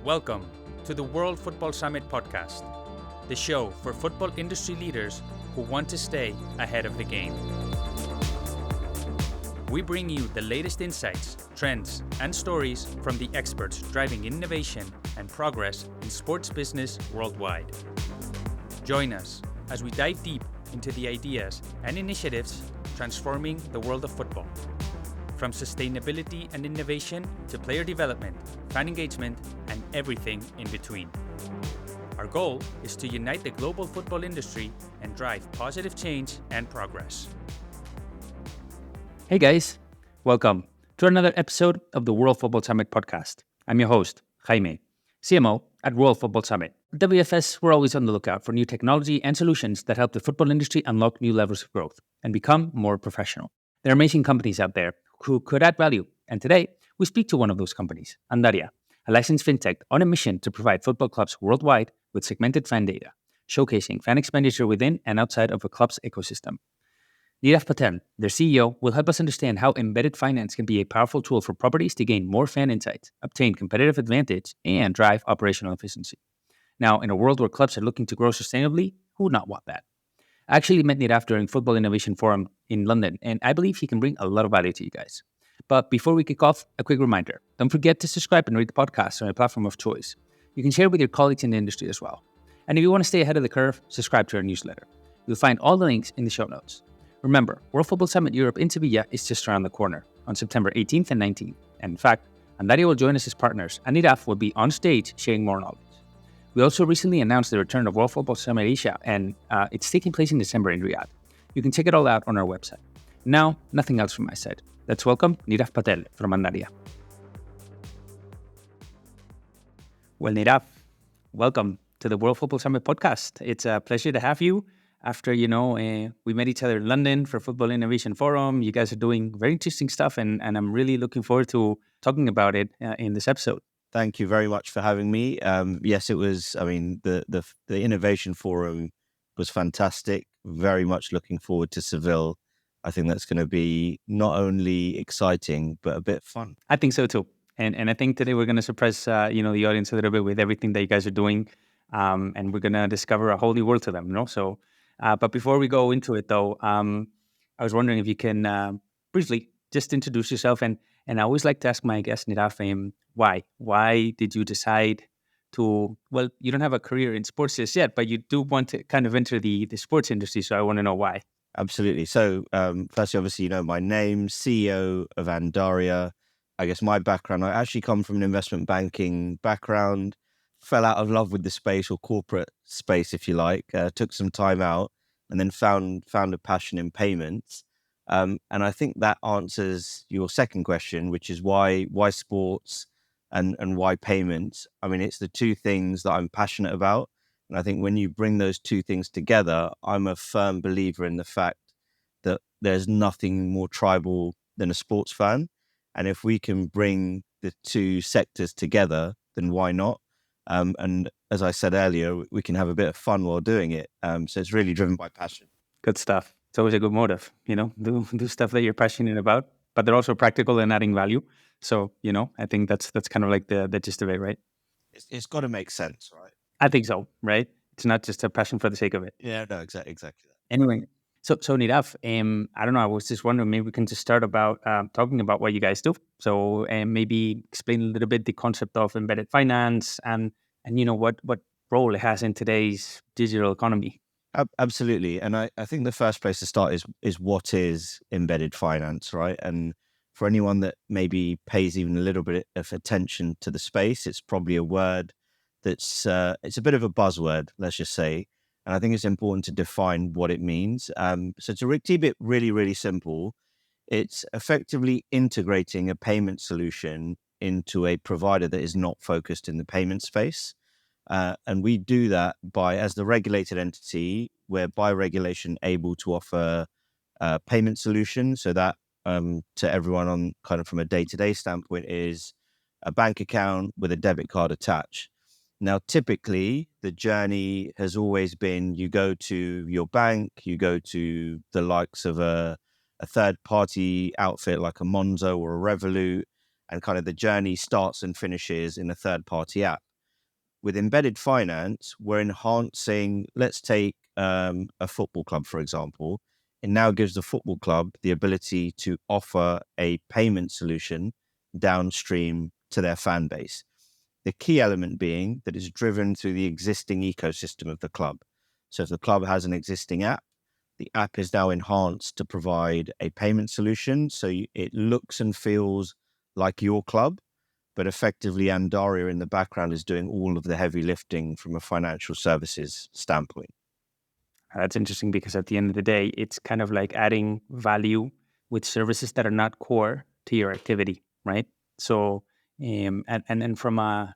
Welcome to the World Football Summit podcast, the show for football industry leaders who want to stay ahead of the game. We bring you the latest insights, trends, and stories from the experts driving innovation and progress in sports business worldwide. Join us as we dive deep into the ideas and initiatives transforming the world of football. From sustainability and innovation to player development, fan engagement, and everything in between. Our goal is to unite the global football industry and drive positive change and progress. Hey guys, welcome to another episode of the World Football Summit podcast. I'm your host, Jaime, CMO at World Football Summit. At WFS, we're always on the lookout for new technology and solutions that help the football industry unlock new levels of growth and become more professional. There are amazing companies out there who could add value, and today we speak to one of those companies, Andaria, a licensed fintech on a mission to provide football clubs worldwide with segmented fan data, showcasing fan expenditure within and outside of a club's ecosystem. Nirav Patel, their CEO, will help us understand how embedded finance can be a powerful tool for properties to gain more fan insights, obtain competitive advantage, and drive operational efficiency. Now, in a world where clubs are looking to grow sustainably, who would not want that? I actually met Nirav during Football Innovation Forum in London, and I believe he can bring a lot of value to you guys. But before we kick off, a quick reminder. Don't forget to subscribe and rate the podcast on your platform of choice. You can share with your colleagues in the industry as well. And if you want to stay ahead of the curve, subscribe to our newsletter. You'll find all the links in the show notes. Remember, World Football Summit Europe in Sevilla is just around the corner on September 18th and 19th. And in fact, Andaria will join us as partners, and Nirav will be on stage sharing more knowledge. We also recently announced the return of World Football Summit Asia, and it's taking place in December in Riyadh. You can check it all out on our website. Now, nothing else from my side. Let's welcome Nirav Patel from Andaria. Well, Nirav, welcome to the World Football Summit podcast. It's a pleasure to have you. After, we met each other in London for Football Innovation Forum. You guys are doing very interesting stuff, and I'm really looking forward to talking about it in this episode. Thank you very much for having me. Yes, it was. I mean, the Innovation Forum was fantastic. Very much looking forward to Seville. I think that's going to be not only exciting but a bit fun. I think so too. And I think today we're going to surprise the audience a little bit with everything that you guys are doing, and we're going to discover a whole new world to them. So, but before we go into it, though, I was wondering if you can briefly just introduce yourself. And I always like to ask my guest, Nirav, why? Why did you decide to, well, you don't have a career in sports just yet, but you do want to kind of enter the sports industry. So I want to know why. Absolutely. So firstly, obviously, my name, CEO of Andaria. I guess my background, I actually come from an investment banking background, fell out of love with the space or corporate space, if you like, took some time out and then found a passion in payments. And I think that answers your second question, which is why sports and why payments. I mean, it's the two things that I'm passionate about. And I think when you bring those two things together, I'm a firm believer in the fact that there's nothing more tribal than a sports fan. And if we can bring the two sectors together, then why not? And as I said earlier, we can have a bit of fun while doing it. So it's really driven by passion. Good stuff. It's always a good motive, do stuff that you're passionate about, but they're also practical and adding value. So, I think that's kind of like the gist of it, right? It's got to make sense, right? I think so, right? It's not just a passion for the sake of it. Yeah, no, exactly that. Anyway, so Nirav, I don't know, I was just wondering, maybe we can just start about talking about what you guys do. So maybe explain a little bit the concept of embedded finance and what role it has in today's digital economy. Absolutely. And I think the first place to start is what is embedded finance, right? And for anyone that maybe pays even a little bit of attention to the space, it's probably a word that's it's a bit of a buzzword, let's just say. And I think it's important to define what it means. So to keep it really, really simple, it's effectively integrating a payment solution into a provider that is not focused in the payment space. And we do that as the regulated entity, we're by regulation able to offer a payment solution. So that to everyone on kind of from a day-to-day standpoint is a bank account with a debit card attached. Now, typically, the journey has always been you go to your bank, you go to the likes of a third-party outfit like a Monzo or a Revolut, and kind of the journey starts and finishes in a third-party app. With embedded finance, we're enhancing, let's take a football club, for example. It now gives the football club the ability to offer a payment solution downstream to their fan base. The key element being that it's driven through the existing ecosystem of the club. So if the club has an existing app, the app is now enhanced to provide a payment solution. So it looks and feels like your club, but effectively Andaria in the background is doing all of the heavy lifting from a financial services standpoint. That's interesting because at the end of the day, it's kind of like adding value with services that are not core to your activity, right? So, and from a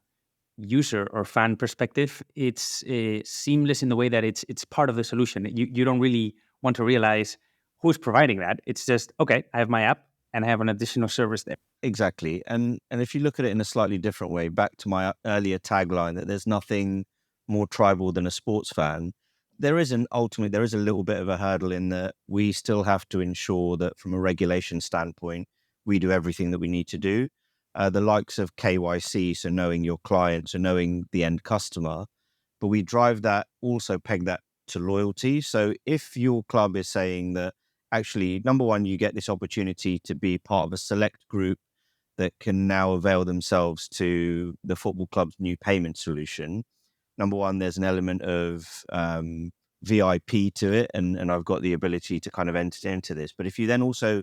user or fan perspective, it's seamless in the way that it's part of the solution. You don't really want to realize who's providing that. It's just, okay, I have my app and I have an additional service there. Exactly. And if you look at it in a slightly different way, back to my earlier tagline that there's nothing more tribal than a sports fan, there is a little bit of a hurdle in that we still have to ensure that from a regulation standpoint, we do everything that we need to do. The likes of KYC, so knowing your clients and knowing the end customer, but we drive that, also peg that to loyalty. So if your club is saying that actually, number one, you get this opportunity to be part of a select group that can now avail themselves to the football club's new payment solution. Number one, there's an element of VIP to it, and I've got the ability to kind of enter into this. But if you then also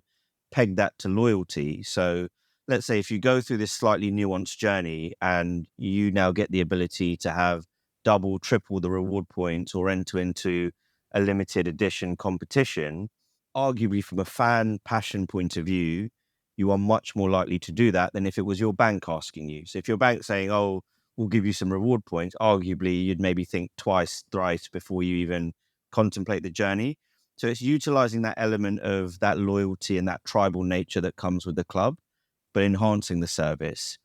peg that to loyalty, so let's say if you go through this slightly nuanced journey and you now get the ability to have double, triple the reward points or enter into a limited edition competition, arguably from a fan passion point of view, you are much more likely to do that than if it was your bank asking you. So if your bank's saying, oh, we'll give you some reward points, arguably you'd maybe think twice, thrice before you even contemplate the journey. So it's utilizing that element of that loyalty and that tribal nature that comes with the club, but enhancing the service.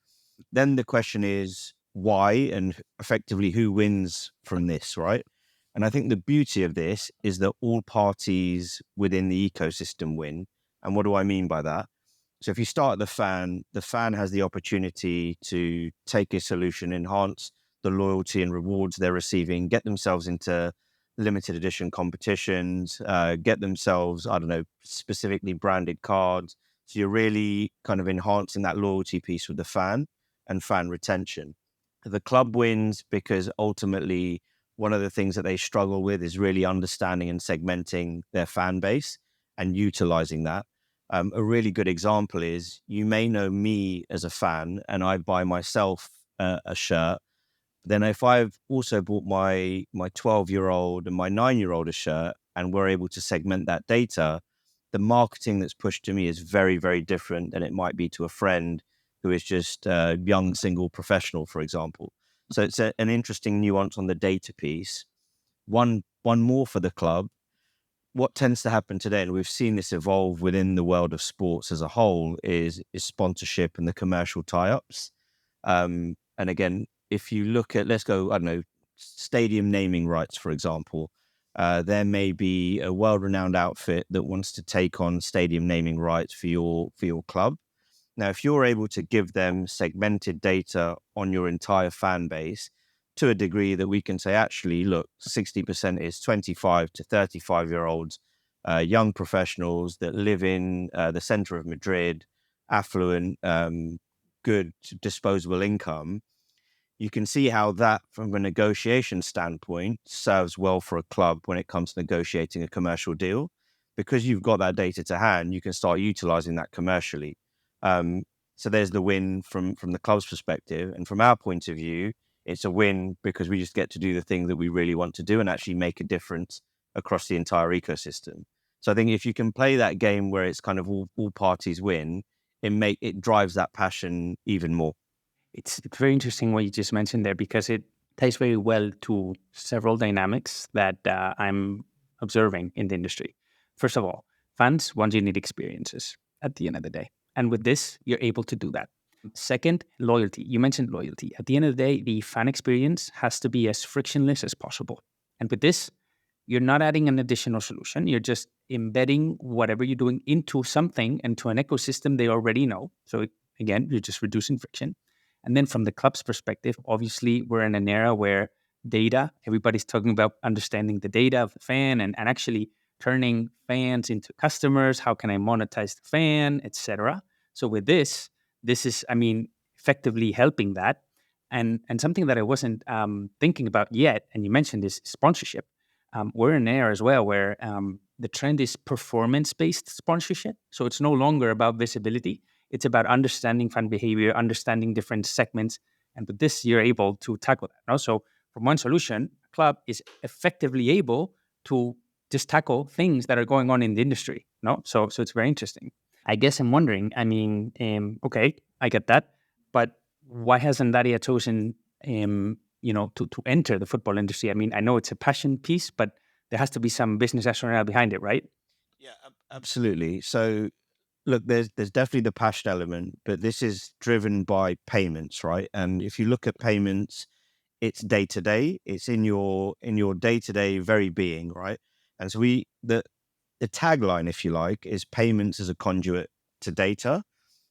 Then the question is why and effectively who wins from this, right? And I think the beauty of this is that all parties within the ecosystem win. And what do I mean by that? So if you start at the fan has the opportunity to take a solution, enhance the loyalty and rewards they're receiving, get themselves into limited edition competitions, get themselves, I don't know, specifically branded cards. So you're really kind of enhancing that loyalty piece with the fan and fan retention. The club wins because ultimately one of the things that they struggle with is really understanding and segmenting their fan base and utilizing that. A really good example is you may know me as a fan and I buy myself a shirt. Then if I've also bought my 12-year-old and my 9-year-old a shirt and we're able to segment that data, the marketing that's pushed to me is very, very different than it might be to a friend who is just a young single professional, for example. So it's an interesting nuance on the data piece. One more for the club. What tends to happen today, and we've seen this evolve within the world of sports as a whole, is sponsorship and the commercial tie-ups. And again, if you look at, let's go, I don't know, stadium naming rights, for example, there may be a world-renowned outfit that wants to take on stadium naming rights for your club. Now, if you're able to give them segmented data on your entire fan base to a degree that we can say, actually, look, 60% is 25 to 35-year-olds, young professionals that live in the center of Madrid, affluent, good disposable income, you can see how that, from a negotiation standpoint, serves well for a club when it comes to negotiating a commercial deal. Because you've got that data to hand, you can start utilizing that commercially. So there's the win from the club's perspective. And from our point of view, it's a win because we just get to do the thing that we really want to do and actually make a difference across the entire ecosystem. So I think if you can play that game where it's kind of all parties win, it drives that passion even more. It's very interesting what you just mentioned there because it ties very well to several dynamics that I'm observing in the industry. First of all, fans want unique experiences at the end of the day. And with this, you're able to do that. Second, loyalty. You mentioned loyalty. At the end of the day, the fan experience has to be as frictionless as possible. And with this, you're not adding an additional solution. You're just embedding whatever you're doing into something, into an ecosystem they already know. So again, you're just reducing friction. And then from the club's perspective, obviously we're in an era where data, everybody's talking about understanding the data of the fan and actually turning fans into customers. How can I monetize the fan, etc. So with this is, I mean, effectively helping that. And something that I wasn't thinking about yet, and you mentioned this sponsorship. We're in an era as well where the trend is performance-based sponsorship. So it's no longer about visibility. It's about understanding fan behavior, understanding different segments. And with this, you're able to tackle that. No? So from one solution, a club is effectively able to just tackle things that are going on in the industry. No, so it's very interesting. I guess I'm wondering. I mean, okay, I get that, but why hasn't Daria chosen, to enter the football industry? I mean, I know it's a passion piece, but there has to be some business rationale behind it, right? Yeah, absolutely. So look, there's definitely the passion element, but this is driven by payments, right? And if you look at payments, it's day to day. It's in your day to day very being, right? And so the tagline, if you like, is payments as a conduit to data.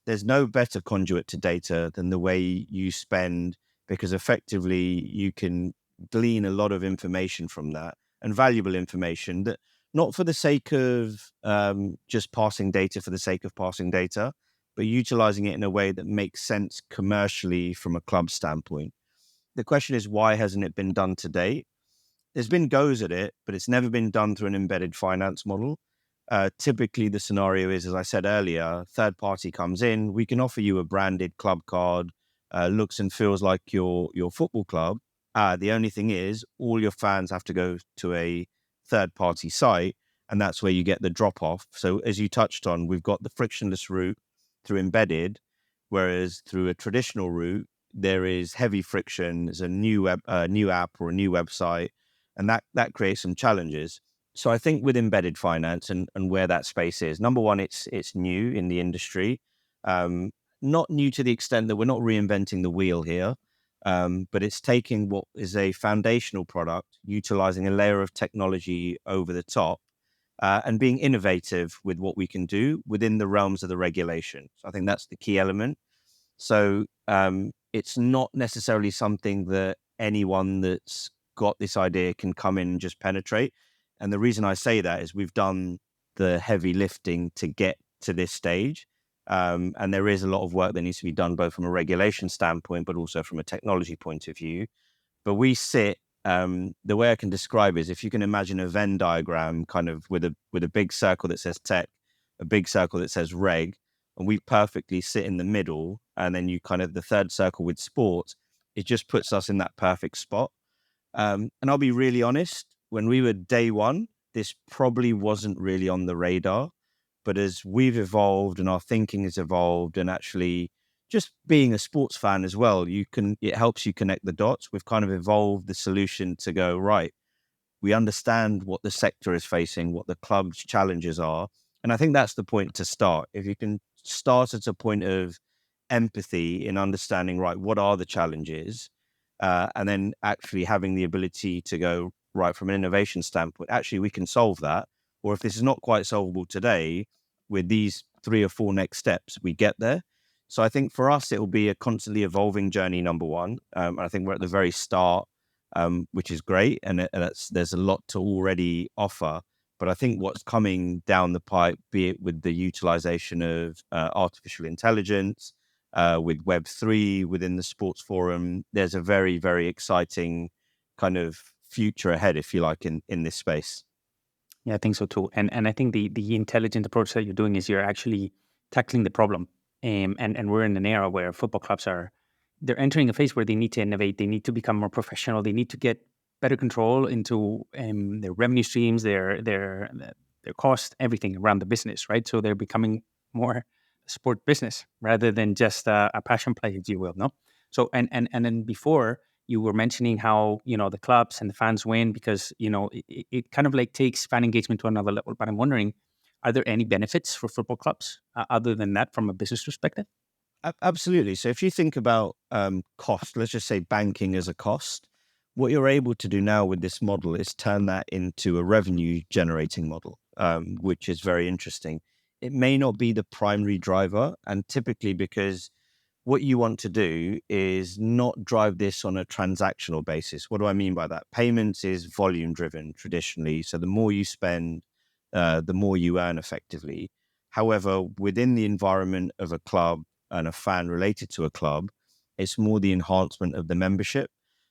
There's no better conduit to data than the way you spend, because effectively you can glean a lot of information from that, and valuable information, that not for the sake of just passing data for the sake of passing data, but utilizing it in a way that makes sense commercially from a club standpoint. The question is, why hasn't it been done to date? There's been goes at it, but it's never been done through an embedded finance model. Typically, the scenario is, as I said earlier, third party comes in. We can offer you a branded club card, looks and feels like your football club. The only thing is, all your fans have to go to a third party site, and that's where you get the drop off. So, as you touched on, we've got the frictionless route through embedded, whereas through a traditional route, there is heavy friction. There's a new new app or a new website, and that creates some challenges. So I think with embedded finance and where that space is, number one, it's new in the industry, not new to the extent that we're not reinventing the wheel here, but it's taking what is a foundational product, utilizing a layer of technology over the top, and being innovative with what we can do within the realms of the regulation. So I think that's the key element. So it's not necessarily something that anyone that's got this idea can come in and just penetrate. And the reason I say that is we've done the heavy lifting to get to this stage. And there is a lot of work that needs to be done, both from a regulation standpoint, but also from a technology point of view. But we sit, the way I can describe is, if you can imagine a Venn diagram kind of with a big circle that says tech, a big circle that says reg, and we perfectly sit in the middle, and then you kind of the third circle with sport, it just puts us in that perfect spot. And I'll be really honest, when we were day one, this probably wasn't really on the radar. But as we've evolved and our thinking has evolved, and actually just being a sports fan as well, it helps you connect the dots. We've kind of evolved the solution to go, right, we understand what the sector is facing, what the club's challenges are. And I think that's the point to start. If you can start at a point of empathy in understanding, right, what are the challenges? And then actually having the ability to go, right, from an innovation standpoint, actually, we can solve that. Or if this is not quite solvable today, with these 3 or 4 next steps, we get there. So I think for us, it will be a constantly evolving journey, number one. I think we're at the very start, which is great. And there's a lot to already offer. But I think what's coming down the pipe, be it with the utilization of artificial intelligence, with Web3 within the sports forum, there's a very, very exciting kind of future ahead, if you like, in this space. Yeah, I think so too. And I think the intelligent approach that you're doing is you're actually tackling the problem. And we're in an era where football clubs they're entering a phase where they need to innovate, they need to become more professional, they need to get better control into their revenue streams, their cost, everything around the business, right? So they're becoming more sport business rather than just a passion play, if you will, no? So and then before you were mentioning how the clubs and the fans win because it kind of like takes fan engagement to another level. But I'm wondering, are there any benefits for football clubs other than that from a business perspective? Absolutely. So if you think about cost, let's just say banking as a cost, what you're able to do now with this model is turn that into a revenue generating model, which is very interesting. It may not be the primary driver, and typically because what you want to do is not drive this on a transactional basis. What do I mean by that? Payments is volume driven traditionally. So the more you spend, the more you earn effectively. However, within the environment of a club and a fan related to a club, it's more the enhancement of the membership.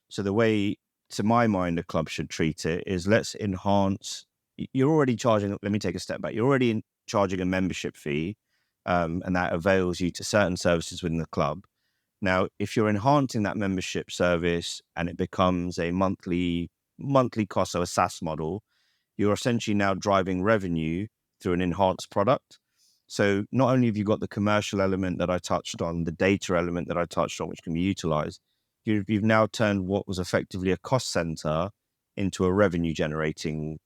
So the way, to my mind, a club should treat it is let's enhance. You're already charging, let me take a step back. You're already charging a membership fee, and that avails you to certain services within the club. Now, if you're enhancing that membership service and it becomes a monthly cost, so a SaaS model, you're essentially now driving revenue through an enhanced product. So not only have you got the commercial element that I touched on, the data element that I touched on, which can be utilized, you've now turned what was effectively a cost center into a revenue generating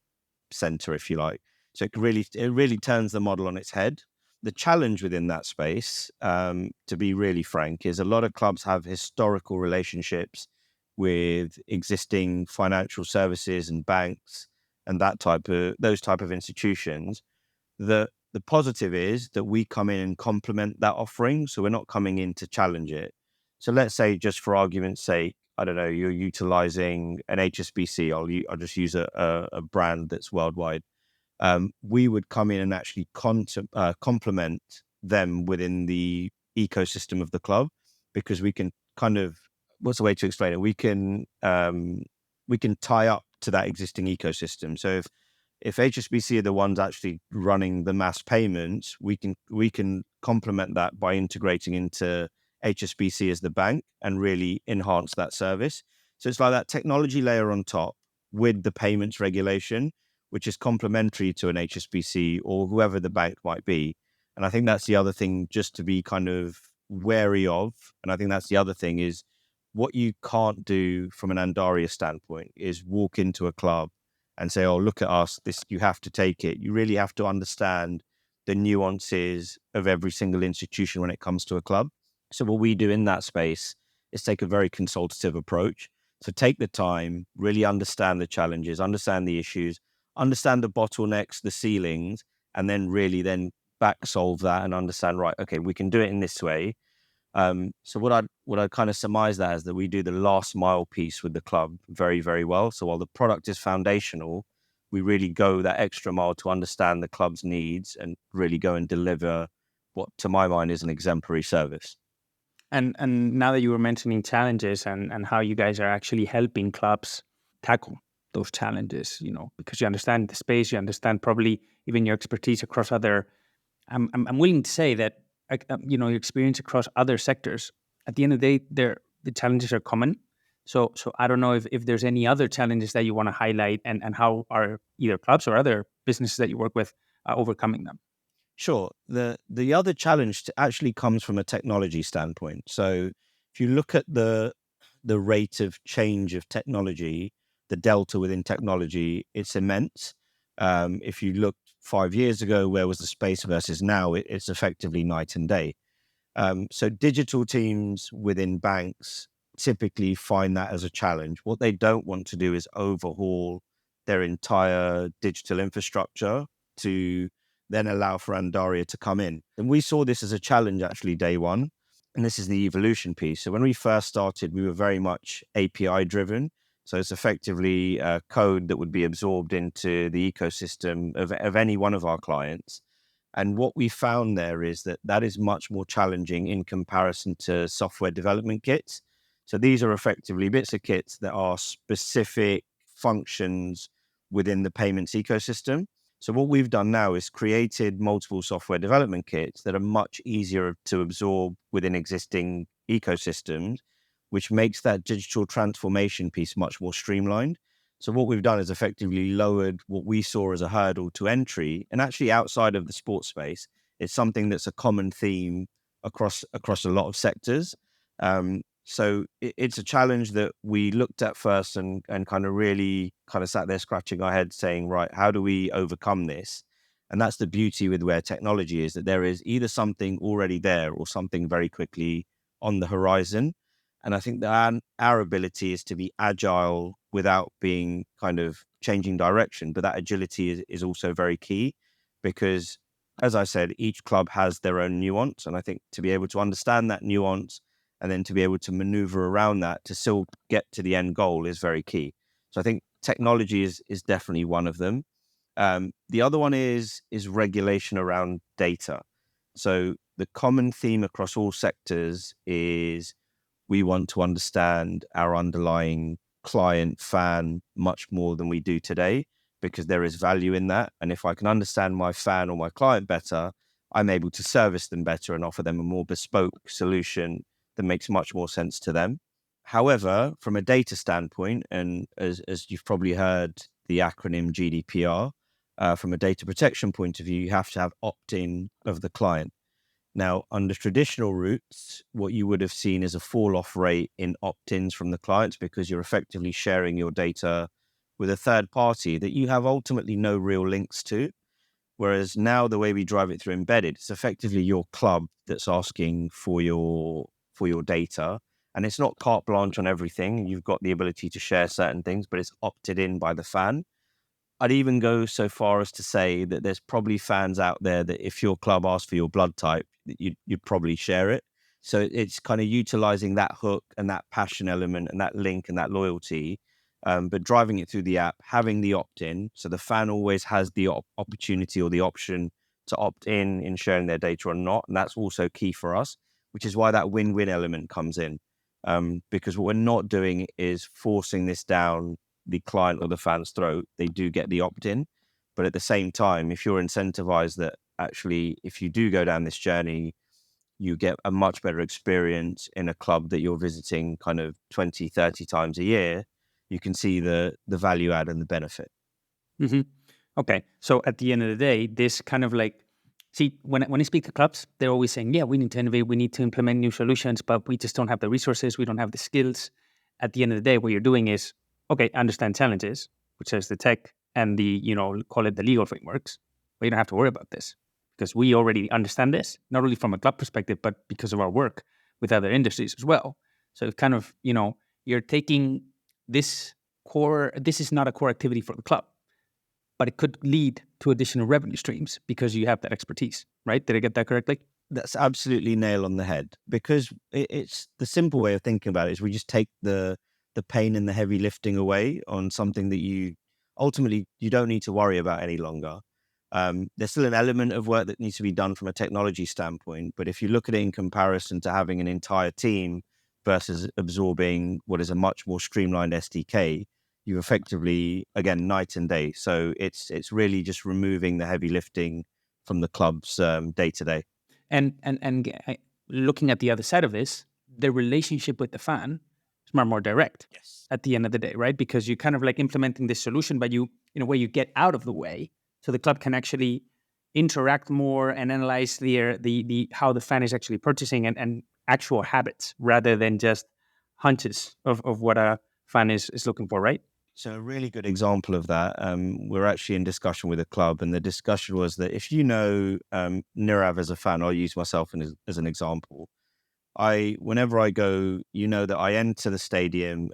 center, if you like. So it really turns the model on its head. The challenge within that space, to be really frank, is a lot of clubs have historical relationships with existing financial services and banks and those type of institutions. The positive is that we come in and complement that offering, so we're not coming in to challenge it. So let's say, just for argument's sake, I don't know, you're utilizing an HSBC. I'll just use a brand that's worldwide. We would come in and actually complement them within the ecosystem of the club, because we can kind of, what's the way to explain it? We can tie up to that existing ecosystem. So if HSBC are the ones actually running the mass payments, we can complement that by integrating into HSBC as the bank and really enhance that service. So it's like that technology layer on top with the payments regulation, which is complementary to an HSBC or whoever the bank might be. And I think that's the other thing just to be kind of wary of. And I think that's the other thing is what you can't do from an Andaria standpoint is walk into a club and say, oh, look at us, this, you have to take it. You really have to understand the nuances of every single institution when it comes to a club. So what we do in that space is take a very consultative approach. So take the time, really understand the challenges, understand the issues, understand the bottlenecks, the ceilings, and then really then back solve that and understand, right, okay, we can do it in this way. So what I kind of surmise that is that we do the last mile piece with the club very, very well. So while the product is foundational, we really go that extra mile to understand the club's needs and really go and deliver what, to my mind, is an exemplary service. And now that you were mentioning challenges and how you guys are actually helping clubs tackle those challenges, because you understand the space, you understand probably even your expertise across other. I'm willing to say that your experience across other sectors. At the end of the day, the challenges are common. So I don't know if there's any other challenges that you want to highlight and how are either clubs or other businesses that you work with overcoming them. Sure. The other challenge actually comes from a technology standpoint. So if you look at the rate of change of technology, the delta within technology, it's immense. If you look 5 years ago, where was the space versus now, it's effectively night and day. So digital teams within banks typically find that as a challenge. What they don't want to do is overhaul their entire digital infrastructure to then allow for Andaria to come in. And we saw this as a challenge actually day one. And this is the evolution piece. So when we first started, we were very much API driven. So it's effectively code that would be absorbed into the ecosystem of any one of our clients. And what we found there is that is much more challenging in comparison to software development kits. So these are effectively bits of kits that are specific functions within the payments ecosystem. So what we've done now is created multiple software development kits that are much easier to absorb within existing ecosystems, which makes that digital transformation piece much more streamlined. So what we've done is effectively lowered what we saw as a hurdle to entry, and actually outside of the sports space, it's something that's a common theme across a lot of sectors. So it's a challenge that we looked at first and kind of really kind of sat there scratching our heads saying, right, how do we overcome this? And that's the beauty with where technology is, that there is either something already there or something very quickly on the horizon. And I think that our ability is to be agile without being kind of changing direction. But that agility is also very key, because as I said, each club has their own nuance. And I think to be able to understand that nuance and then to be able to maneuver around that to still get to the end goal is very key. So I think technology is definitely one of them. The other one is regulation around data. So the common theme across all sectors is we want to understand our underlying client fan much more than we do today, because there is value in that. And if I can understand my fan or my client better, I'm able to service them better and offer them a more bespoke solution that makes much more sense to them. However, from a data standpoint, and as you've probably heard the acronym GDPR, from a data protection point of view, you have to have opt-in of the client. Now, under traditional routes, what you would have seen is a fall-off rate in opt-ins from the clients, because you're effectively sharing your data with a third party that you have ultimately no real links to. Whereas now the way we drive it through embedded, it's effectively your club that's asking for your data. And it's not carte blanche on everything. You've got the ability to share certain things, but it's opted in by the fan. I'd even go so far as to say that there's probably fans out there that if your club asked for your blood type, that you'd probably share it. So it's kind of utilizing that hook and that passion element and that link and that loyalty, but driving it through the app, having the opt-in. So the fan always has the opportunity or the option to opt in sharing their data or not. And that's also key for us, which is why that win-win element comes in. Because what we're not doing is forcing this down the client or the fan's throat. They do get the opt-in, but at the same time, if you're incentivized that actually, if you do go down this journey, you get a much better experience in a club that you're visiting kind of 20, 30 times a year, you can see the value add and the benefit. Mm-hmm. Okay. So at the end of the day, this kind of like, see, when I speak to clubs, they're always saying, yeah, we need to innovate, we need to implement new solutions, but we just don't have the resources, we don't have the skills. At the end of the day, what you're doing is, okay, understand challenges, which is the tech and the, call it the legal frameworks, but you don't have to worry about this because we already understand this, not only from a club perspective, but because of our work with other industries as well. So it's kind of, you're taking this this is not a core activity for the club, but it could lead to additional revenue streams because you have that expertise, right? Did I get that correctly? That's absolutely nail on the head, because it's the simple way of thinking about it is we just take the pain and the heavy lifting away on something that you ultimately you don't need to worry about any longer. There's still an element of work that needs to be done from a technology standpoint, but if you look at it in comparison to having an entire team versus absorbing what is a much more streamlined SDK, you effectively, again, night and day. So it's really just removing the heavy lifting from the club's day to day. And looking at the other side of this, the relationship with the fan is more direct. Yes. At the end of the day, right? Because you kind of like implementing this solution, but you, in a way, you get out of the way, so the club can actually interact more and analyze the how the fan is actually purchasing and actual habits rather than just hunches of what a fan is looking for, right? So a really good example of that, we're actually in discussion with a club, and the discussion was that if you know Nirav as a fan, I'll use myself as an example. Whenever I go, that I enter the stadium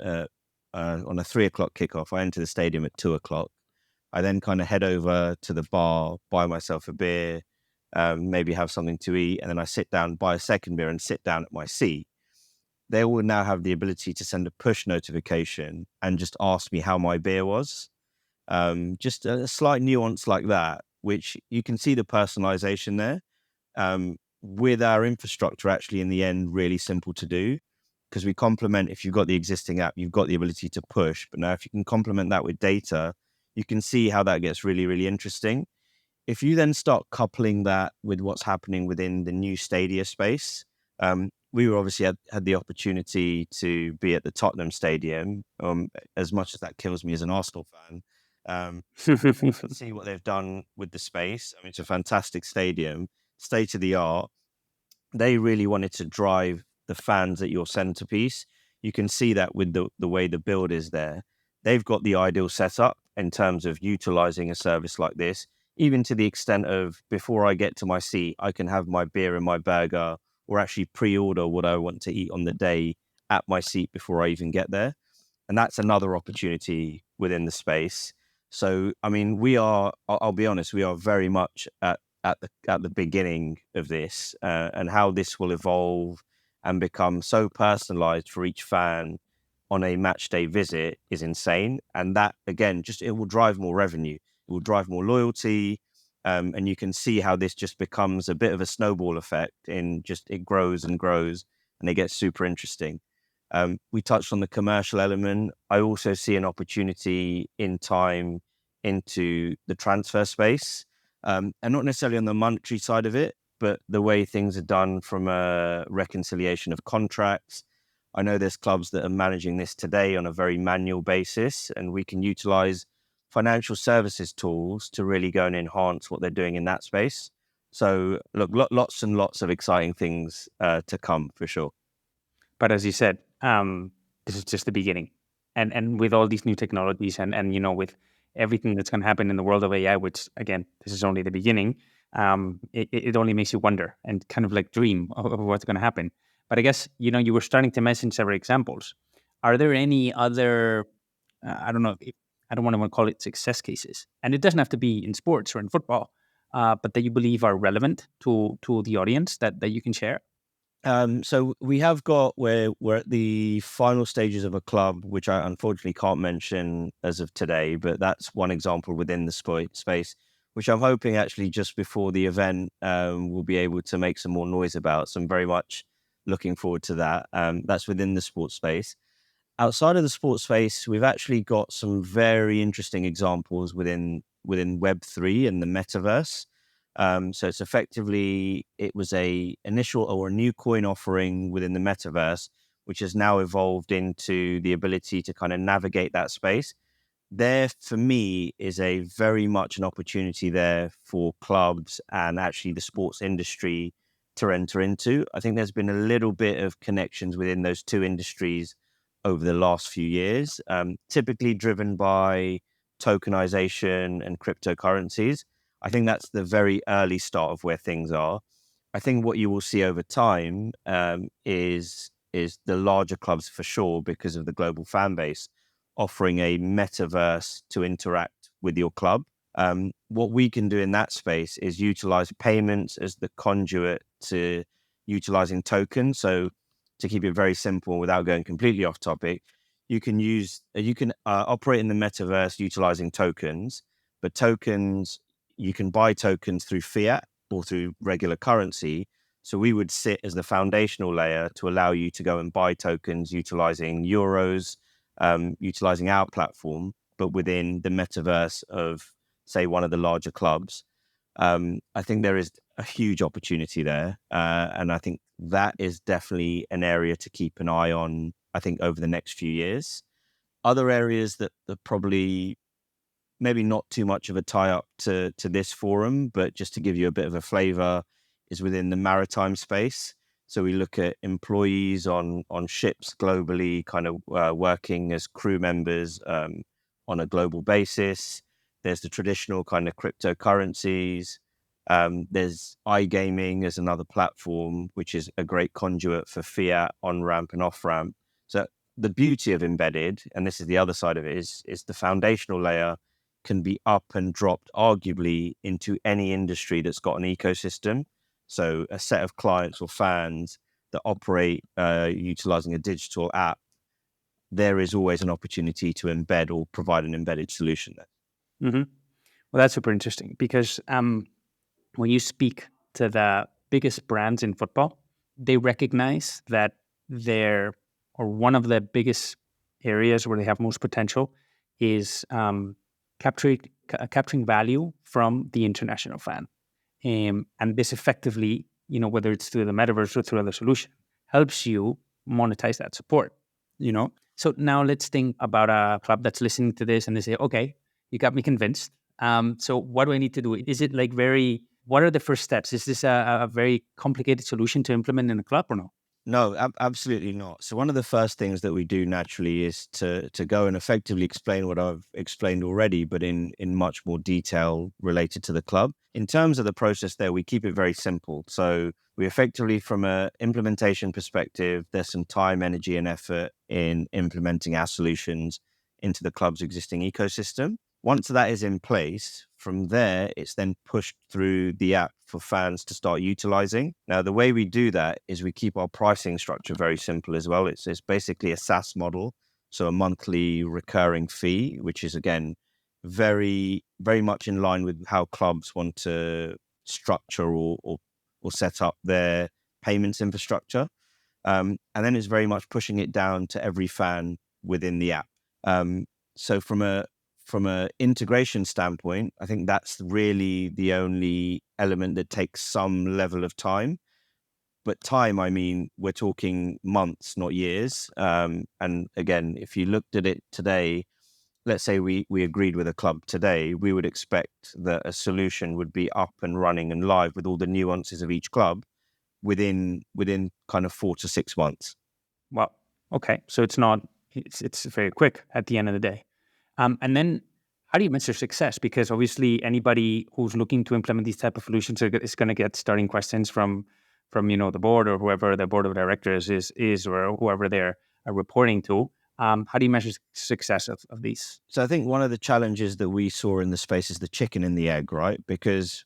on a 3:00 kickoff. I enter the stadium at 2:00. I then kind of head over to the bar, buy myself a beer, maybe have something to eat, and then I sit down, buy a second beer, and sit down at my seat. They will now have the ability to send a push notification and just ask me how my beer was. Just a slight nuance like that, which you can see the personalization there. With our infrastructure, actually, in the end, really simple to do, because we complement, if you've got the existing app, you've got the ability to push. But now if you can complement that with data, you can see how that gets really, really interesting. If you then start coupling that with what's happening within the new Stadia space, we were obviously had the opportunity to be at the Tottenham Stadium. As much as that kills me as an Arsenal fan, see what they've done with the space. I mean, it's a fantastic stadium, state of the art. They really wanted to drive the fans at your centerpiece. You can see that with the way the build is there. They've got the ideal setup in terms of utilizing a service like this, even to the extent of before I get to my seat, I can have my beer and my burger, or actually pre-order what I want to eat on the day at my seat before I even get there. And that's another opportunity within the space. So, I mean, I'll be honest, we are very much at at the beginning of this, and how this will evolve and become so personalized for each fan on a match day visit is insane. And that, again, just it will drive more revenue, it will drive more loyalty. And you can see how this just becomes a bit of a snowball effect in just it grows and grows and it gets super interesting. We touched on the commercial element. I also see an opportunity in time into the transfer space, and not necessarily on the monetary side of it, but the way things are done from a reconciliation of contracts. I know there's clubs that are managing this today on a very manual basis, and we can utilize financial services tools to really go and enhance what they're doing in that space. So, look, lots and lots of exciting things to come for sure. But as you said, this is just the beginning. And with all these new technologies and with everything that's going to happen in the world of AI, which again, this is only the beginning, it only makes you wonder and kind of like dream of what's going to happen. But I guess, you were starting to mention several examples. Are there any other, I don't know, I don't want to call it success cases, and it doesn't have to be in sports or in football, but that you believe are relevant to the audience that you can share? So we have got where we're at the final stages of a club, which I unfortunately can't mention as of today, but that's one example within the space, which I'm hoping actually just before the event we'll be able to make some more noise about. So I'm very much looking forward to that. That's within the sports space. Outside of the sports space, we've actually got some very interesting examples within Web3 and the metaverse. So it's effectively, it was a initial or a new coin offering within the metaverse, which has now evolved into the ability to kind of navigate that space. There, for me, is a very much an opportunity there for clubs and actually the sports industry to enter into. I think there's been a little bit of connections within those two industries over the last few years, typically driven by tokenization and cryptocurrencies. I think that's the very early start of where things are. I think what you will see over time is the larger clubs for sure, because of the global fan base, offering a metaverse to interact with your club. What we can do in that space is utilize payments as the conduit to utilizing tokens. So to keep it very simple without going completely off topic, you can operate in the metaverse utilizing tokens, but tokens, you can buy tokens through fiat or through regular currency. So we would sit as the foundational layer to allow you to go and buy tokens utilizing euros, utilizing our platform, but within the metaverse of, say, one of the larger clubs. I think there is a huge opportunity there. And I think that is definitely an area to keep an eye on, I think, over the next few years. Other areas that probably maybe not too much of a tie-up to this forum, but just to give you a bit of a flavor, is within the maritime space. So we look at employees on ships globally, kind of working as crew members on a global basis. There's the traditional kind of cryptocurrencies. There's iGaming as another platform, which is a great conduit for fiat on-ramp and off-ramp. So the beauty of embedded, and this is the other side of it, is the foundational layer can be up and dropped arguably into any industry that's got an ecosystem. So a set of clients or fans that operate utilizing a digital app, there is always an opportunity to embed or provide an embedded solution there. Mm-hmm. Well, that's super interesting because when you speak to the biggest brands in football, they recognize that one of the biggest areas where they have most potential is capturing value from the international fan. And this effectively, whether it's through the metaverse or through other solution, helps you monetize that support, So now let's think about a club that's listening to this and they say, okay, you got me convinced. So what do I need to do? Is it what are the first steps? Is this a very complicated solution to implement in a club or no? No, absolutely not. So one of the first things that we do naturally is to go and effectively explain what I've explained already, but in much more detail related to the club. In terms of the process there, we keep it very simple. So we effectively, from an implementation perspective, there's some time, energy, and effort in implementing our solutions into the club's existing ecosystem. Once that is in place, from there, it's then pushed through the app for fans to start utilizing. Now, the way we do that is we keep our pricing structure very simple as well. It's basically a SaaS model, so a monthly recurring fee, which is, again, very, very much in line with how clubs want to structure or set up their payments infrastructure. And then it's very much pushing it down to every fan within the app. So from a integration standpoint, I think that's really the only element that takes some level of time. But time, I mean, we're talking months, not years. And again, if you looked at it today, let's say we agreed with a club today, we would expect that a solution would be up and running and live with all the nuances of each club within kind of 4 to 6 months. Well, okay. So it's very quick at the end of the day. And then how do you measure success? Because obviously anybody who's looking to implement these type of solutions is going to get starting questions from the board or whoever the board of directors is or whoever they're reporting to. How do you measure success of these? So I think one of the challenges that we saw in the space is the chicken and the egg, right? Because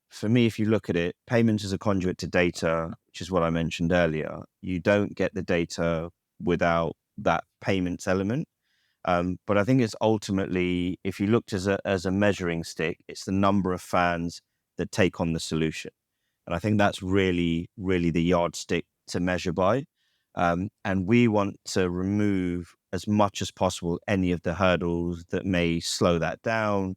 for me, if you look at it, payments as a conduit to data, which is what I mentioned earlier, you don't get the data without that payments element. But I think it's ultimately, if you looked as a measuring stick, it's the number of fans that take on the solution. And I think that's really, really the yardstick to measure by. And we want to remove as much as possible any of the hurdles that may slow that down,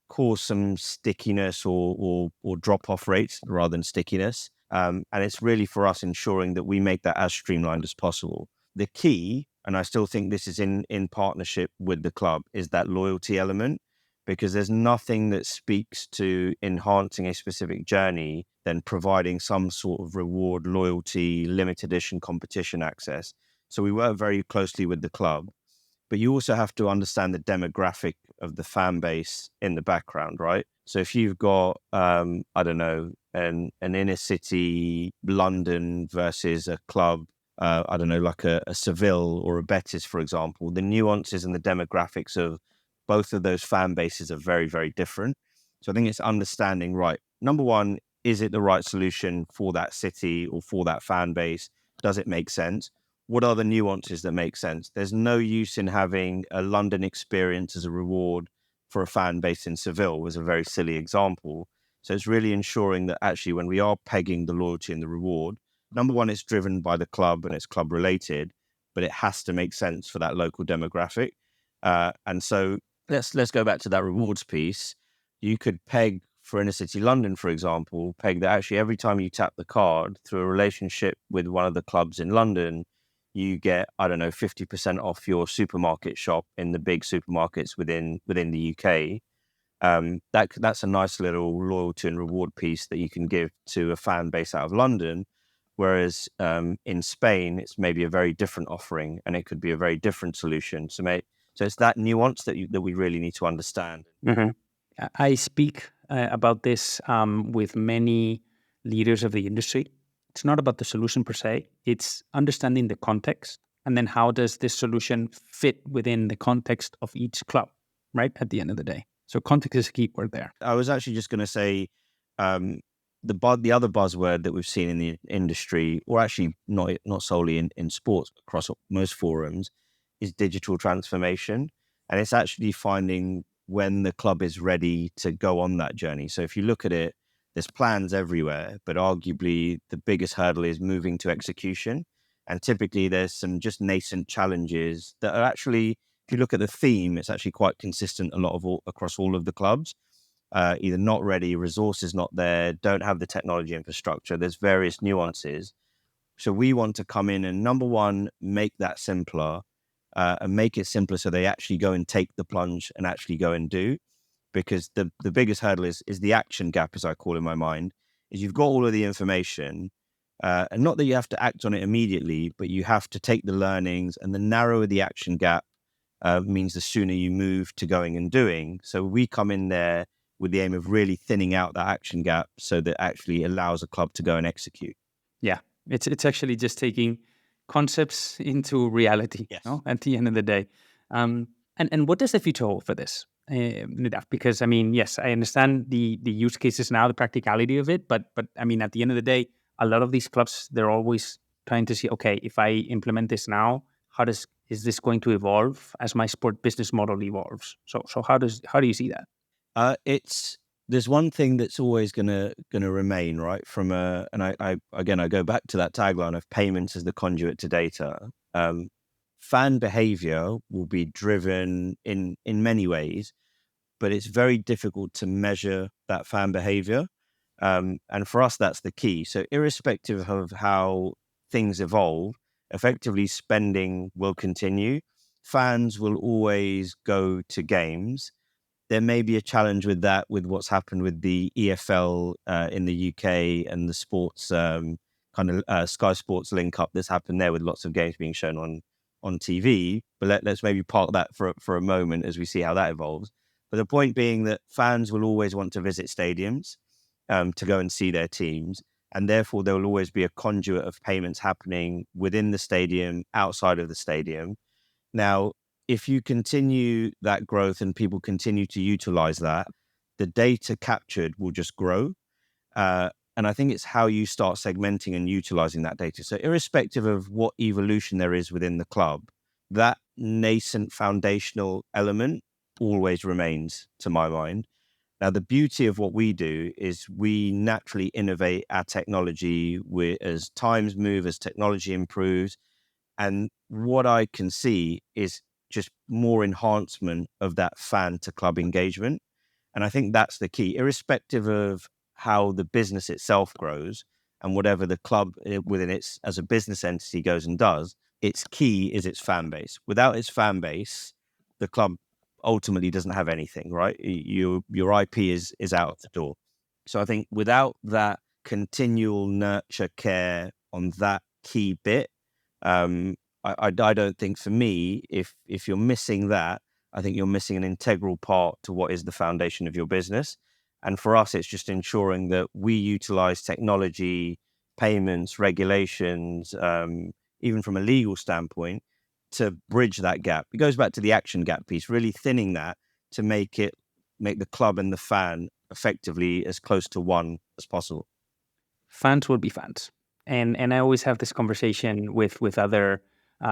cause some stickiness or drop-off rates rather than stickiness. And it's really for us ensuring that we make that as streamlined as possible. The key, and I still think this is in partnership with the club, is that loyalty element, because there's nothing that speaks to enhancing a specific journey than providing some sort of reward, loyalty, limited edition competition access. So we work very closely with the club, but you also have to understand the demographic of the fan base in the background, right? So if you've got, I don't know, an inner city London versus a club, I don't know, like a Seville or a Betis, for example, the nuances and the demographics of both of those fan bases are very, very different. So I think it's understanding, right, number one, is it the right solution for that city or for that fan base? Does it make sense? What are the nuances that make sense? There's no use in having a London experience as a reward for a fan base in Seville, was a very silly example. So it's really ensuring that actually when we are pegging the loyalty and the reward, number one, it's driven by the club and it's club related, but it has to make sense for that local demographic. And so let's go back to that rewards piece. You could peg for inner city London, for example, peg that actually every time you tap the card through a relationship with one of the clubs in London, you get, I don't know, 50% off your supermarket shop in the big supermarkets within the UK. That's a nice little loyalty and reward piece that you can give to a fan base out of London. Whereas in Spain, it's maybe a very different offering and it could be a very different solution. So it's that nuance that we really need to understand. Mm-hmm. I speak about this with many leaders of the industry. It's not about the solution per se. It's understanding the context and then how does this solution fit within the context of each club, right? At the end of the day. So context is a key word there. I was actually just going to say the other buzzword that we've seen in the industry, or actually not solely in sports, but across most forums, is digital transformation. And it's actually finding when the club is ready to go on that journey. So if you look at it, there's plans everywhere, but arguably the biggest hurdle is moving to execution. And typically there's some just nascent challenges that are actually, if you look at the theme, it's actually quite consistent across all of the clubs. Either not ready, resources not there, don't have the technology infrastructure. There's various nuances. So we want to come in and, number one, make that simpler and make it simpler so they actually go and take the plunge and actually go and do. Because the biggest hurdle is the action gap, as I call in my mind, is you've got all of the information, and not that you have to act on it immediately, but you have to take the learnings, and the narrower the action gap means the sooner you move to going and doing. So we come in there with the aim of really thinning out that action gap so that actually allows a club to go and execute. Yeah, it's actually just taking concepts into reality. Yes. At the end of the day. And what does the future hold for this? Nirav, because I mean, yes, I understand the use cases now, the practicality of it, but I mean, at the end of the day, a lot of these clubs, they're always trying to see, okay, if I implement this now, is this going to evolve as my sport business model evolves? So how do you see that? It's there's one thing that's always gonna remain, right? From and I again I go back to that tagline of payments as the conduit to data. Fan behavior will be driven in many ways, but it's very difficult to measure that fan behavior. And for us, that's the key. So irrespective of how things evolve, effectively spending will continue. Fans will always go to games. There may be a challenge with that, with what's happened with the EFL in the UK and the sports Sky Sports link up that's happened there with lots of games being shown on TV. But let's maybe park that for a moment as we see how that evolves. But the point being that fans will always want to visit stadiums to go and see their teams. And therefore, there will always be a conduit of payments happening within the stadium, outside of the stadium. Now, if you continue that growth and people continue to utilize that, the data captured will just grow. And I think it's how you start segmenting and utilizing that data. So irrespective of what evolution there is within the club, that nascent foundational element always remains, to my mind. Now, the beauty of what we do is we naturally innovate our technology as times move, as technology improves. And what I can see is just more enhancement of that fan to club engagement. And I think that's the key, irrespective of how the business itself grows and whatever the club within its as a business entity goes and does, its key is its fan base. Without its fan base, the club ultimately doesn't have anything, right? Your IP is out of the door. So I think without that continual nurture care on that key bit, I don't think for me, if you're missing that, I think you're missing an integral part to what is the foundation of your business. And for us, it's just ensuring that we utilize technology, payments, regulations, even from a legal standpoint, to bridge that gap. It goes back to the action gap piece, really thinning that to make the club and the fan effectively as close to one as possible. Fans will be fans, and I always have this conversation with other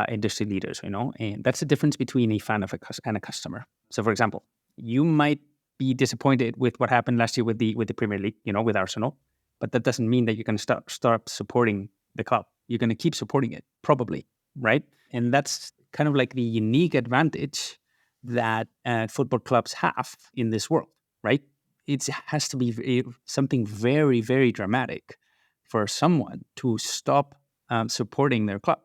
industry leaders, and that's the difference between a fan and a customer. So, for example, you might be disappointed with what happened last year with the Premier League, with Arsenal, but that doesn't mean that you're going to start supporting the club. You're going to keep supporting it, probably, right? And that's kind of like the unique advantage that football clubs have in this world, right? It has to be something very, very dramatic for someone to stop supporting their club,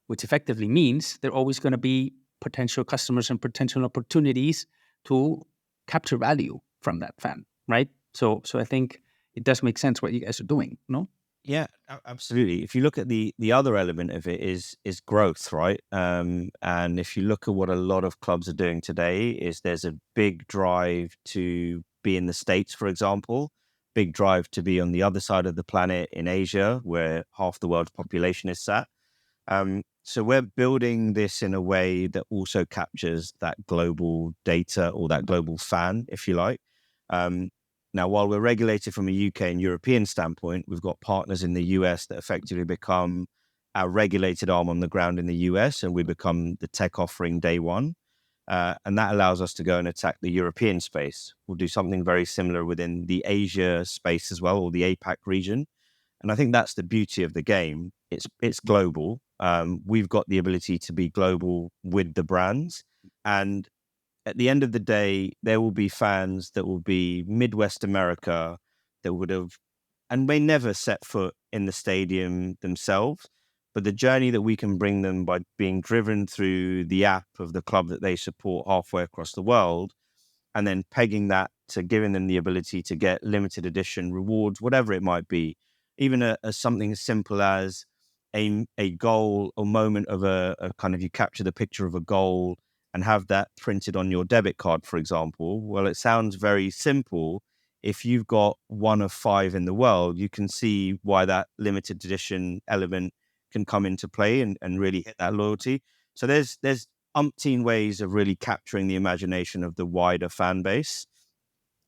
which effectively means there are always going to be potential customers and potential opportunities to capture value from that fan, right? So I think it does make sense what you guys are doing, no? Yeah, absolutely. If you look at the other element of it is growth, right? And if you look at what a lot of clubs are doing today, is there's a big drive to be in the States, for example, big drive to be on the other side of the planet in Asia, where half the world's population is sat. So we're building this in a way that also captures that global data or that global fan, if you like. Now, while we're regulated from a UK and European standpoint, we've got partners in the US that effectively become our regulated arm on the ground in the US, and we become the tech offering day one. And that allows us to go and attack the European space. We'll do something very similar within the Asia space as well, or the APAC region. And I think that's the beauty of the game. It's global. We've got the ability to be global with the brands. And at the end of the day, there will be fans that will be Midwest America that would have and may never set foot in the stadium themselves. But the journey that we can bring them by being driven through the app of the club that they support halfway across the world, and then pegging that to giving them the ability to get limited edition rewards, whatever it might be, even something as simple as a goal or moment of a kind of you capture the picture of a goal and have that printed on your debit card, for example. Well, it sounds very simple. If you've got one of 5 in the world, you can see why that limited edition element can come into play and really hit that loyalty. So there's umpteen ways of really capturing the imagination of the wider fan base.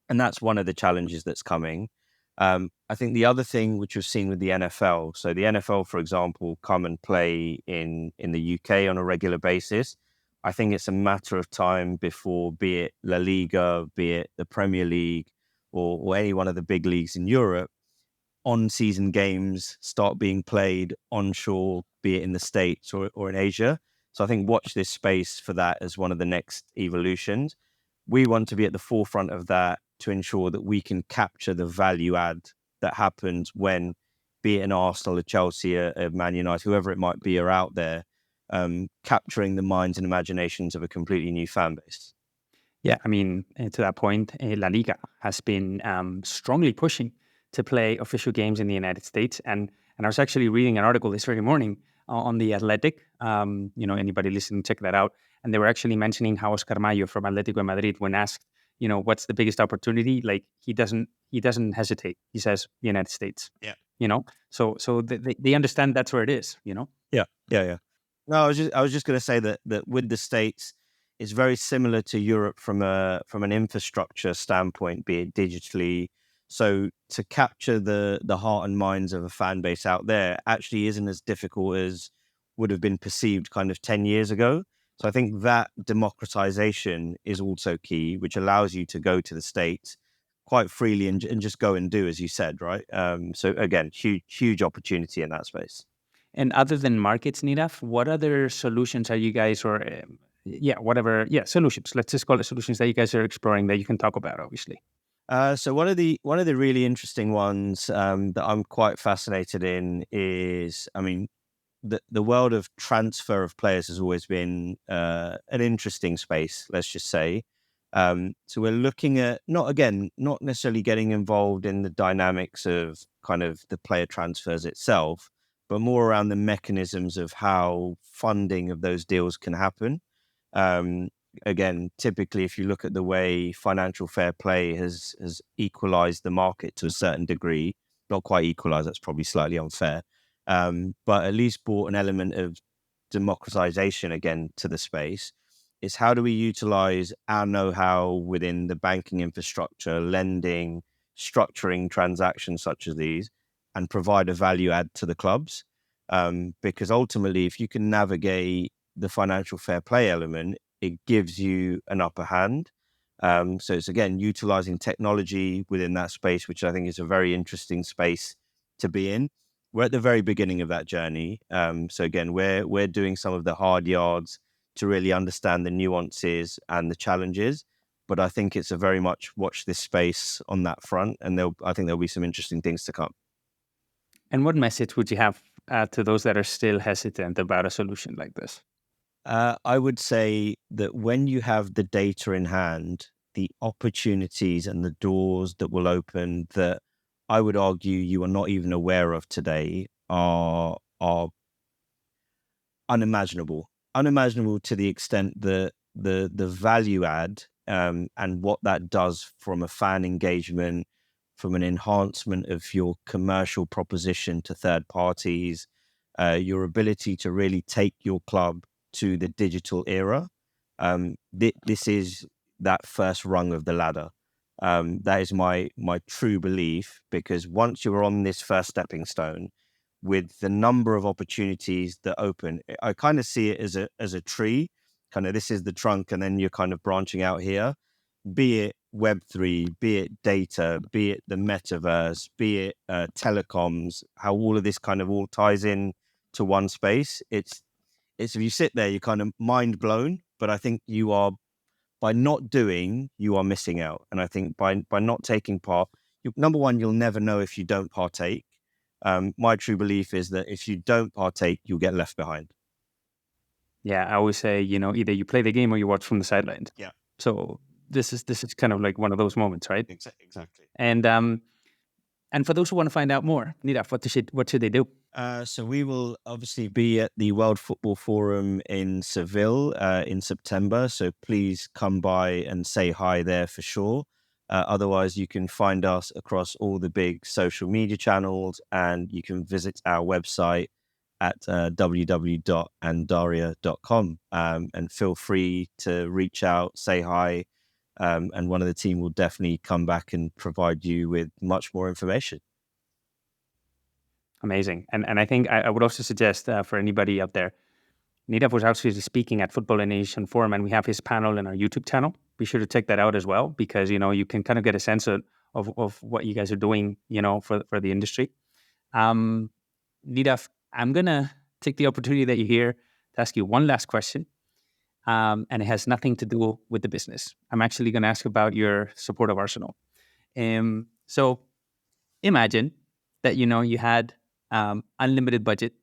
And that's one of the challenges that's coming. I think the other thing which we've seen with the NFL, so the NFL, for example, come and play in the UK on a regular basis. I think it's a matter of time before, be it La Liga, be it the Premier League, or any one of the big leagues in Europe, on-season games start being played onshore, be it in the States or in Asia. So I think watch this space for that as one of the next evolutions. We want to be at the forefront of that to ensure that we can capture the value add that happens when, be it an Arsenal, a Chelsea, a Man United, whoever it might be, are out there, capturing the minds and imaginations of a completely new fan base. Yeah, I mean, to that point, La Liga has been strongly pushing to play official games in the United States. And I was actually reading an article this very morning on The Athletic. Anybody listening, check that out. And they were actually mentioning how Oscar Mayo from Atletico de Madrid, when asked, what's the biggest opportunity, like he doesn't hesitate. He says United States. Yeah. So they understand that's where it is. Yeah. No, I was just going to say that with the States, it's very similar to Europe from an infrastructure standpoint, be it digitally. So to capture the heart and minds of a fan base out there actually isn't as difficult as would have been perceived kind of 10 years ago. So I think that democratization is also key, which allows you to go to the States quite freely and just go and do, as you said, right? So again, huge opportunity in that space. And other than markets, Nirav, what other solutions are you guys, or solutions? Let's just call it solutions that you guys are exploring that you can talk about, obviously. So one of the really interesting ones that I'm quite fascinated in is, I mean, the world of transfer of players has always been an interesting space, let's just say. So we're looking at not necessarily getting involved in the dynamics of kind of the player transfers itself, but more around the mechanisms of how funding of those deals can happen. Again, typically, if you look at the way financial fair play has equalized the market to a certain degree, not quite equalized, that's probably slightly unfair, but at least brought an element of democratization again to the space. Is how do we utilize our know-how within the banking infrastructure, lending, structuring transactions such as these, and provide a value add to the clubs? Because ultimately, if you can navigate the financial fair play element, it gives you an upper hand. So it's, again, utilizing technology within that space, which I think is a very interesting space to be in. We're at the very beginning of that journey. So again, we're doing some of the hard yards to really understand the nuances and the challenges. But I think it's a very much watch this space on that front. And I think there'll be some interesting things to come. And what message would you have to those that are still hesitant about a solution like this? I would say that when you have the data in hand, the opportunities and the doors that will open that I would argue you are not even aware of today are unimaginable. Unimaginable to the extent that the value add and what that does from a fan engagement, from an enhancement of your commercial proposition to third parties, your ability to really take your club to the digital era. This is that first rung of the ladder. That is my true belief, because once you're on this first stepping stone, with the number of opportunities that open, I kind of see it as a tree. Kind of, this is the trunk, and then you're kind of branching out here. Be it Web3, be it data, be it the metaverse, be it telecoms, how all of this kind of all ties in to one space. It's if you sit there, you're kind of mind blown. But I think you are, by not doing, you are missing out. And I think by not taking part, number one, you'll never know if you don't partake. My true belief is that if you don't partake, you'll get left behind. Yeah, I always say, either you play the game or you watch from the sidelines. Yeah. So this is kind of like one of those moments, right? Exactly. And for those who want to find out more, Nirav, what should they do? So we will obviously be at the World Football Forum in Seville in September. So please come by and say hi there for sure. Otherwise, you can find us across all the big social media channels, and you can visit our website at www.andaria.com. And feel free to reach out, say hi, and one of the team will definitely come back and provide you with much more information. Amazing. And I think I would also suggest for anybody out there, Nirav was actually speaking at Football in Nation Forum, and we have his panel in our YouTube channel. Be sure to check that out as well, because you can kind of get a sense of what you guys are doing, for the industry. Nirav, I'm gonna take the opportunity that you're here to ask you one last question, and it has nothing to do with the business. I'm actually gonna ask about your support of Arsenal. So imagine that you had unlimited budget.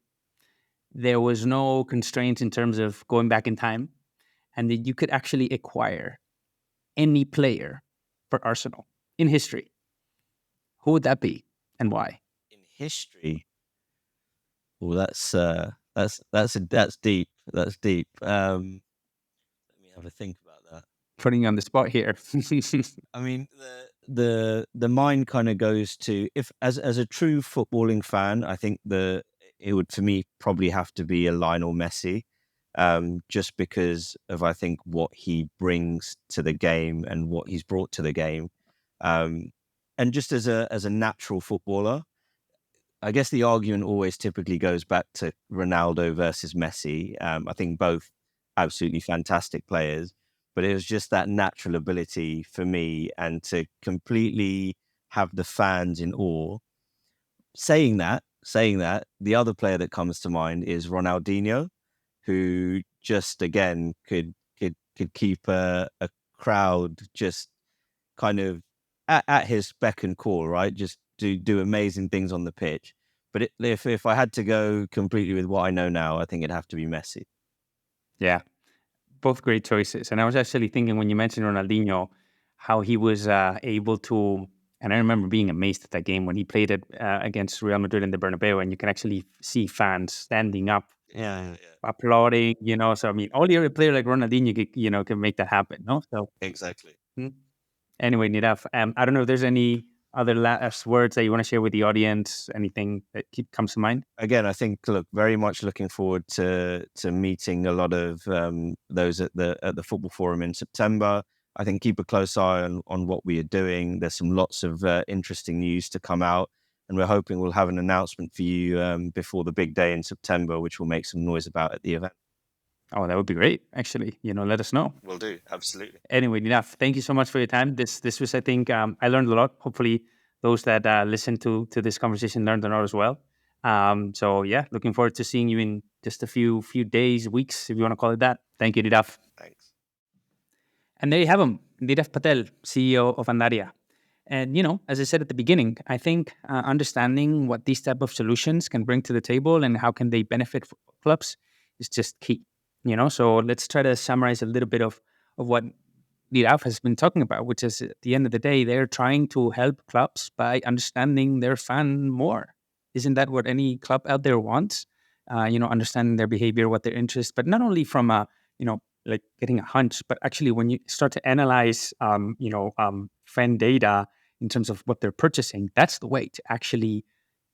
There was no constraints in terms of going back in time, and that you could actually acquire any player for Arsenal in history. Who would that be and why? In history, well, that's deep. That's deep. Let me have a think about that. Putting you on the spot here. I mean, the mind kind of goes to, if as a true footballing fan, I think it would for me probably have to be a Lionel Messi, just because of I think what he brings to the game and what he's brought to the game, and just as a natural footballer. I guess the argument always typically goes back to Ronaldo versus Messi. I think both absolutely fantastic players, but it was just that natural ability for me, and to completely have the fans in awe. Saying that, the other player that comes to mind is Ronaldinho, who just again could keep a crowd just kind of at his beck and call, right? Just do amazing things on the pitch. But if I had to go completely with what I know now, I think it'd have to be Messi. Yeah, both great choices. And I was actually thinking when you mentioned Ronaldinho, how he was able to. And I remember being amazed at that game when he played it against Real Madrid in the Bernabeu, and you can actually see fans standing up, Yeah. applauding. So I mean, only a player like Ronaldinho, can make that happen. No, so Exactly. anyway, Nirav, I don't know if there's any other last words that you want to share with the audience. Anything that comes to mind? Again, I think, look, very much looking forward to meeting a lot of those at the Football Forum in September. I think keep a close eye on what we are doing. There's lots of interesting news to come out, and we're hoping we'll have an announcement for you before the big day in September, which we'll make some noise about at the event. Oh, that would be great. Actually, let us know. Will do, absolutely. Anyway, Nirav, thank you so much for your time. This was, I think, I learned a lot. Hopefully, those that listen to this conversation learned a lot as well. So yeah, looking forward to seeing you in just a few days, weeks, if you want to call it that. Thank you, Nirav. Thanks. And there you have him, Nirav Patel, CEO of Andaria. And, as I said at the beginning, I think understanding what these type of solutions can bring to the table and how can they benefit clubs is just key. So let's try to summarize a little bit of what Nirav has been talking about, which is at the end of the day, they're trying to help clubs by understanding their fan more. Isn't that what any club out there wants? Understanding their behavior, what their interests, but not only from like getting a hunch, but actually when you start to analyze, fan data in terms of what they're purchasing, that's the way to actually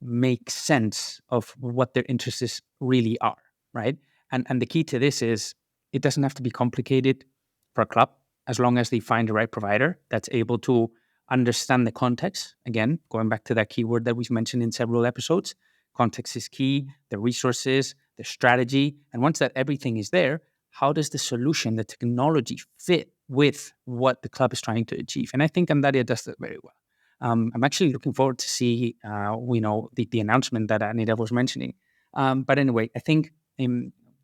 make sense of what their interests really are, right? And the key to this is it doesn't have to be complicated for a club, as long as they find the right provider that's able to understand the context. Again, going back to that keyword that we've mentioned in several episodes, context is key, the resources, the strategy. And once that everything is there, how does the solution, the technology fit with what the club is trying to achieve? And I think Andaria does that very well. I'm actually looking forward to see, the announcement that Nirav was mentioning. But anyway, I think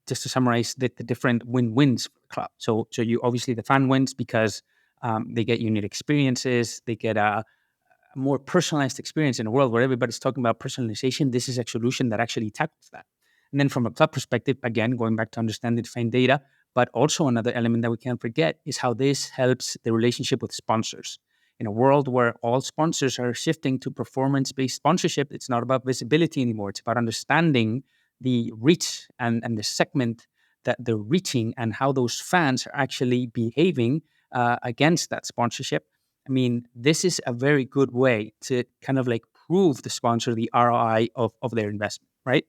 just to summarize the different win-wins for the club. So you obviously the fan wins because they get unique experiences, they get a more personalized experience in a world where everybody's talking about personalization. This is a solution that actually tackles that. And then from a club perspective, again, going back to understanding fan data, but also another element that we can't forget is how this helps the relationship with sponsors. In a world where all sponsors are shifting to performance-based sponsorship, it's not about visibility anymore. It's about understanding the reach and the segment that they're reaching and how those fans are actually behaving against that sponsorship. I mean, this is a very good way to kind of like prove the sponsor the ROI of their investment, right?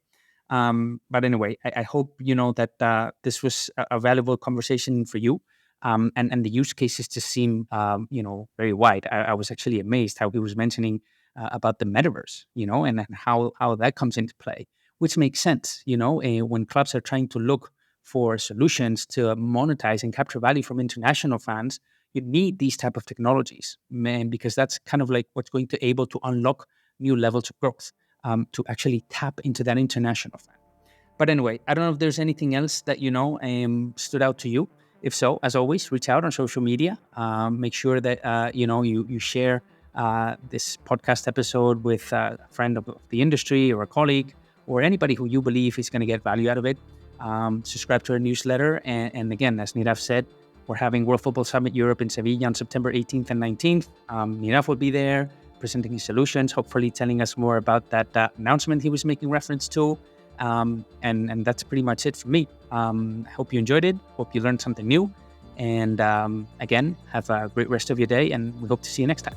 But anyway, I hope that this was a valuable conversation for you. And the use cases just seem very wide. I was actually amazed how he was mentioning about the metaverse, and how that comes into play, which makes sense. When clubs are trying to look for solutions to monetize and capture value from international fans, you need these type of technologies, man, because that's kind of like what's going to able to unlock new levels of growth, to actually tap into that international fan. But anyway, I don't know if there's anything else that stood out to you. If so, as always, reach out on social media. Make sure that you share this podcast episode with a friend of the industry or a colleague or anybody who you believe is going to get value out of it. Subscribe to our newsletter. And again, as Nirav said, we're having World Football Summit Europe in Sevilla on September 18th and 19th. Nirav will be there presenting his solutions, hopefully telling us more about that announcement he was making reference to. And that's pretty much it for me. I hope you enjoyed it. Hope you learned something new. And again, have a great rest of your day, and we hope to see you next time.